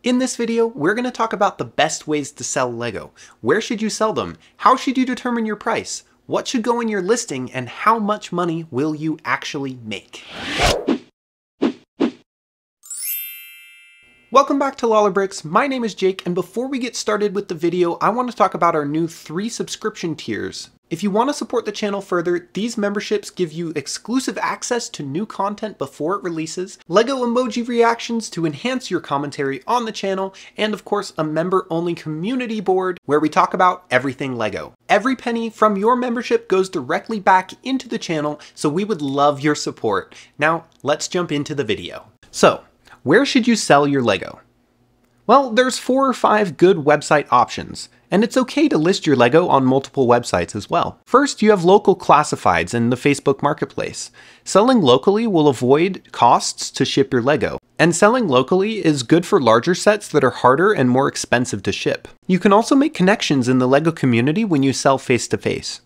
In this video, we're going to talk about the best ways to sell LEGO. Where should you sell them? How should you determine your price? What should go in your listing? And how much money will you actually make? Welcome back to Lawlerbricks. My name is Jake, and before we get started with the video, I want to talk about our new 3 subscription tiers. If you want to support the channel further, these memberships give you exclusive access to new content before it releases, LEGO emoji reactions to enhance your commentary on the channel, and of course a member-only community board where we talk about everything LEGO. Every penny from your membership goes directly back into the channel, so we would love your support. Now, let's jump into the video. So, where should you sell your LEGO? Well, there's 4 or 5 good website options, and it's okay to list your LEGO on multiple websites as well. First, you have local classifieds in the Facebook Marketplace. Selling locally will avoid costs to ship your LEGO, and selling locally is good for larger sets that are harder and more expensive to ship. You can also make connections in the LEGO community when you sell face-to-face.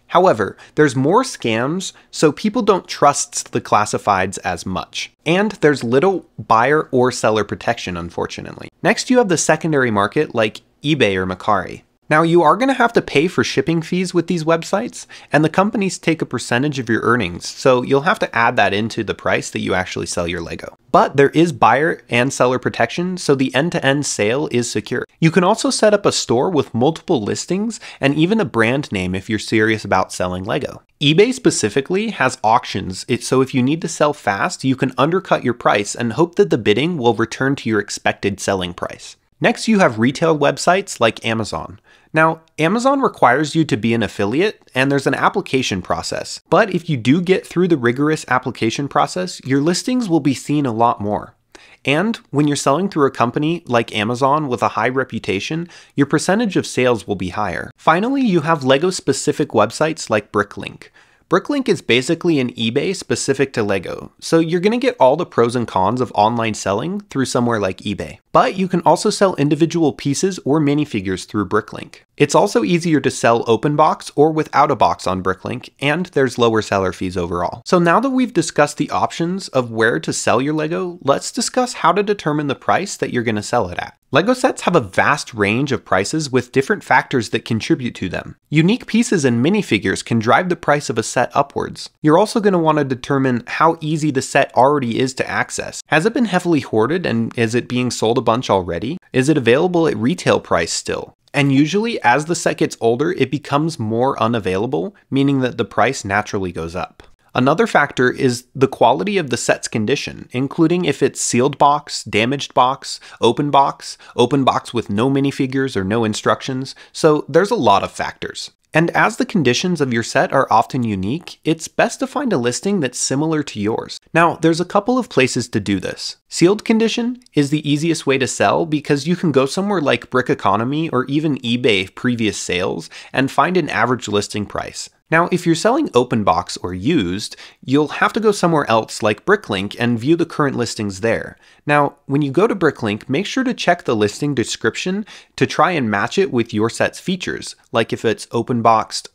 However, there's more scams, so people don't trust the classifieds as much. And there's little buyer or seller protection, unfortunately. Next, you have the secondary market like eBay or Mercari. Now, you are going to have to pay for shipping fees with these websites, and the companies take a percentage of your earnings, so you'll have to add that into the price that you actually sell your LEGO. But there is buyer and seller protection, so the end-to-end sale is secure. You can also set up a store with multiple listings and even a brand name if you're serious about selling LEGO. eBay specifically has auctions, so if you need to sell fast, you can undercut your price and hope that the bidding will return to your expected selling price. Next, you have retail websites like Amazon. Now, Amazon requires you to be an affiliate, and there's an application process. But if you do get through the rigorous application process, your listings will be seen a lot more. And when you're selling through a company like Amazon with a high reputation, your percentage of sales will be higher. Finally, you have LEGO-specific websites like Bricklink. Bricklink is basically an eBay specific to LEGO, so you're going to get all the pros and cons of online selling through somewhere like eBay. But you can also sell individual pieces or minifigures through Bricklink. It's also easier to sell open box or without a box on Bricklink, and there's lower seller fees overall. So now that we've discussed the options of where to sell your LEGO, let's discuss how to determine the price that you're going to sell it at. LEGO sets have a vast range of prices with different factors that contribute to them. Unique pieces and minifigures can drive the price of a set upwards. You're also going to want to determine how easy the set already is to access. Has it been heavily hoarded, and is it being sold a bunch already? Is it available at retail price still? And usually, as the set gets older, it becomes more unavailable, meaning that the price naturally goes up. Another factor is the quality of the set's condition, including if it's sealed box, damaged box, open box with no minifigures or no instructions, so there's a lot of factors. And as the conditions of your set are often unique, it's best to find a listing that's similar to yours. Now, there's a couple of places to do this. Sealed condition is the easiest way to sell because you can go somewhere like Brick Economy or even eBay previous sales and find an average listing price. Now, if you're selling open box or used, you'll have to go somewhere else like Bricklink and view the current listings there. Now, when you go to Bricklink, make sure to check the listing description to try and match it with your set's features, like if it's open boxed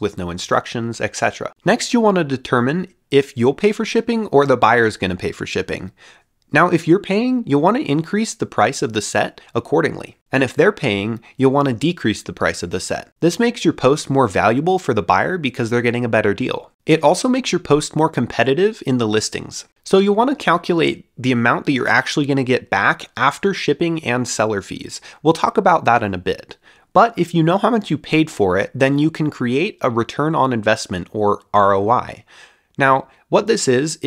with no instructions, etc. Next, you'll want to determine if you'll pay for shipping or the buyer is going to pay for shipping. Now, if you're paying, you'll want to increase the price of the set accordingly. And if they're paying, you'll want to decrease the price of the set. This makes your post more valuable for the buyer because they're getting a better deal. It also makes your post more competitive in the listings. So you'll want to calculate the amount that you're actually going to get back after shipping and seller fees. We'll talk about that in a bit. But if you know how much you paid for it, then you can create a return on investment or ROI. Now, what this is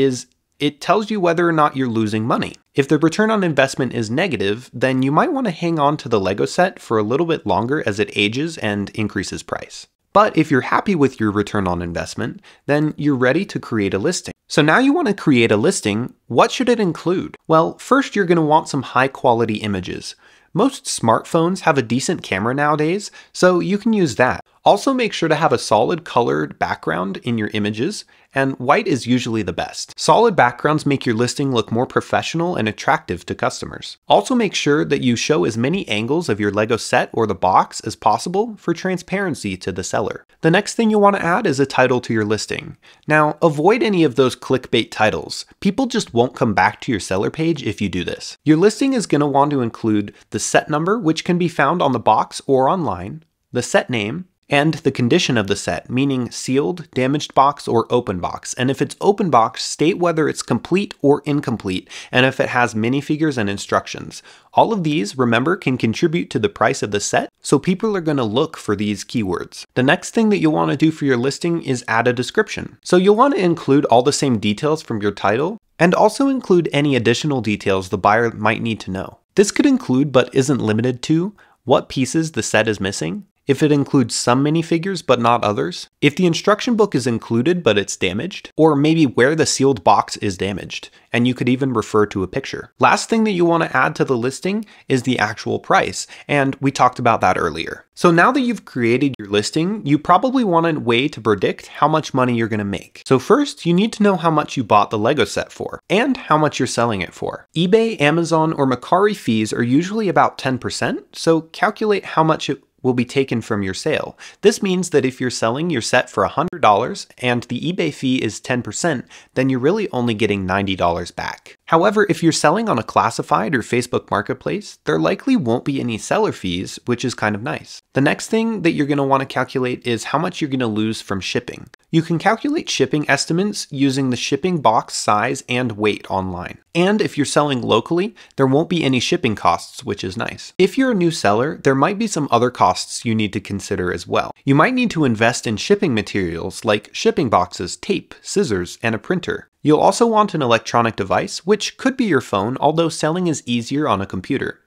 it tells you whether or not you're losing money. If the return on investment is negative, then you might want to hang on to the LEGO set for a little bit longer as it ages and increases price. But if you're happy with your return on investment, then you're ready to create a listing. So now you want to create a listing. What should it include? Well, first you're going to want some high quality images. Most smartphones have a decent camera nowadays, so you can use that. Also make sure to have a solid colored background in your images, and white is usually the best. Solid backgrounds make your listing look more professional and attractive to customers. Also make sure that you show as many angles of your Lego set or the box as possible for transparency to the seller. The next thing you'll want to add is a title to your listing. Now, avoid any of those clickbait titles. People just won't come back to your seller page if you do this. Your listing is going to want to include the set number, which can be found on the box or online, the set name, and the condition of the set, meaning sealed, damaged box, or open box. And if it's open box, state whether it's complete or incomplete, and if it has minifigures and instructions. All of these, remember, can contribute to the price of the set, so people are going to look for these keywords. The next thing that you'll want to do for your listing is add a description. So you'll want to include all the same details from your title, and also include any additional details the buyer might need to know. This could include, but isn't limited to, what pieces the set is missing, if it includes some minifigures but not others, if the instruction book is included but it's damaged, or maybe where the sealed box is damaged, and you could even refer to a picture. Last thing that you want to add to the listing is the actual price, and we talked about that earlier. So now that you've created your listing, you probably want a way to predict how much money you're going to make. So first, you need to know how much you bought the Lego set for, and how much you're selling it for. eBay, Amazon, or Mercari fees are usually about 10%, so calculate how much it will be taken from your sale. This means that if you're selling your set for $100 and the eBay fee is 10%, then you're really only getting $90 back. However, if you're selling on a classified or Facebook Marketplace, there likely won't be any seller fees, which is kind of nice. The next thing that you're going to want to calculate is how much you're going to lose from shipping. You can calculate shipping estimates using the shipping box size and weight online. And if you're selling locally, there won't be any shipping costs, which is nice. If you're a new seller, there might be some other costs you need to consider as well. You might need to invest in shipping materials like shipping boxes, tape, scissors, and a printer. You'll also want an electronic device, which could be your phone, although selling is easier on a computer.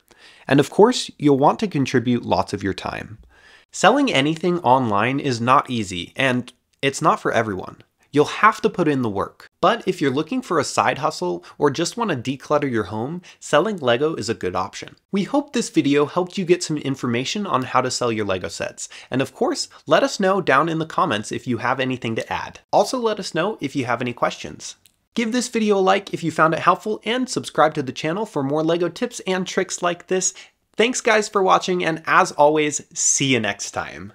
And of course, you'll want to contribute lots of your time. Selling anything online is not easy, and it's not for everyone. You'll have to put in the work. But if you're looking for a side hustle or just want to declutter your home, selling Lego is a good option. We hope this video helped you get some information on how to sell your Lego sets. And of course, let us know down in the comments if you have anything to add. Also let us know if you have any questions. Give this video a like if you found it helpful, and subscribe to the channel for more Lego tips and tricks like this. Thanks guys for watching, and as always, see you next time.